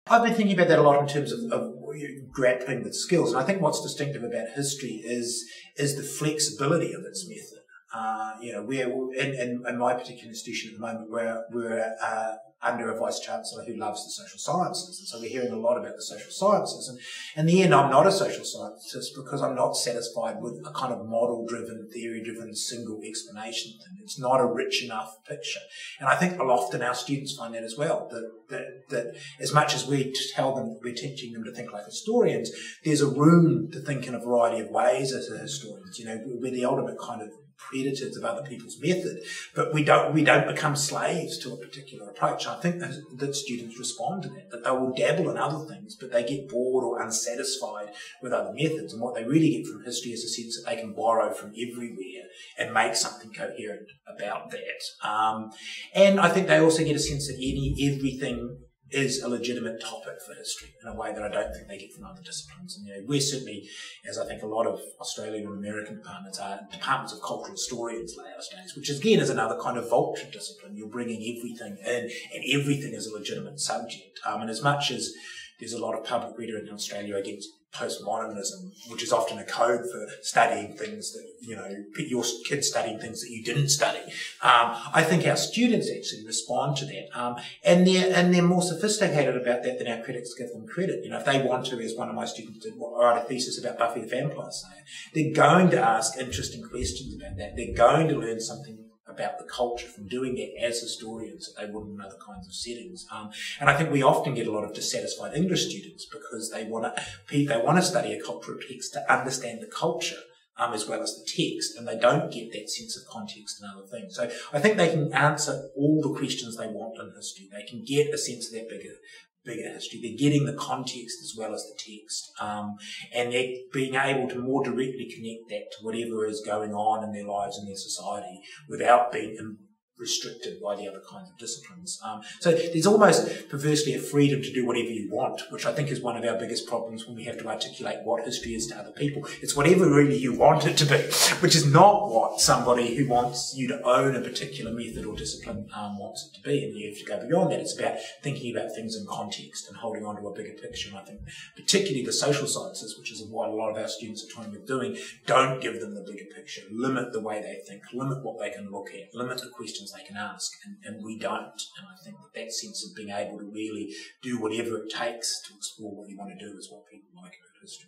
I've been thinking about that a lot in terms of grappling with skills, and I think what's distinctive about history is the flexibility of its method. We're in my particular institution at the moment, we're under a vice-chancellor who loves the social sciences, and so we're hearing a lot about the social sciences. And in the end, I'm not a social scientist because I'm not satisfied with a kind of model-driven, theory-driven, single explanation thing. It's not a rich enough picture. And I think often our students find that as well, that as much as we tell them we're teaching them to think like historians, there's a room to think in a variety of ways as historians. We're the ultimate kind of predators of other people's method, but we don't become slaves to a particular approach. I think that students respond to that they will dabble in other things, but they get bored or unsatisfied with other methods. And what they really get from history is a sense that they can borrow from everywhere and make something coherent about that. And I think they also get a sense that everything is a legitimate topic for history in a way that I don't think they get from other disciplines. And we're certainly, as I think a lot of Australian and American departments are, departments of cultural historians nowadays, which again is another kind of vulture discipline. You're bringing everything in, and everything is a legitimate subject. And as much as there's a lot of public rhetoric in Australia against postmodernism, which is often a code for studying things that, your kids studying things that you didn't study. I think our students actually respond to that. And they're more sophisticated about that than our critics give them credit. If they want to, as one of my students did, write a thesis about Buffy the Vampire Slayer, they're going to ask interesting questions about that. They're going to learn something about the culture from doing that as historians that they wouldn't in other kinds of settings. And I think we often get a lot of dissatisfied English students because they want to study a cultural text to understand the culture as well as the text, and they don't get that sense of context and other things. So I think they can answer all the questions they want in history. They can get a sense of that bigger history. They're getting the context as well as the text. And they're being able to more directly connect that to whatever is going on in their lives and their society without being restricted by the other kinds of disciplines. So there's almost perversely a freedom to do whatever you want, which I think is one of our biggest problems when we have to articulate what history is to other people. It's whatever really you want it to be, which is not what somebody who wants you to own a particular method or discipline wants it to be. And you have to go beyond that. It's about thinking about things in context and holding on to a bigger picture. And I think particularly the social sciences, which is what a lot of our students are trying to be doing, don't give them the bigger picture, limit the way they think, limit what they can look at, limit the questions they can ask, and we don't. And I think that sense of being able to really do whatever it takes to explore what you want to do is what people like about history.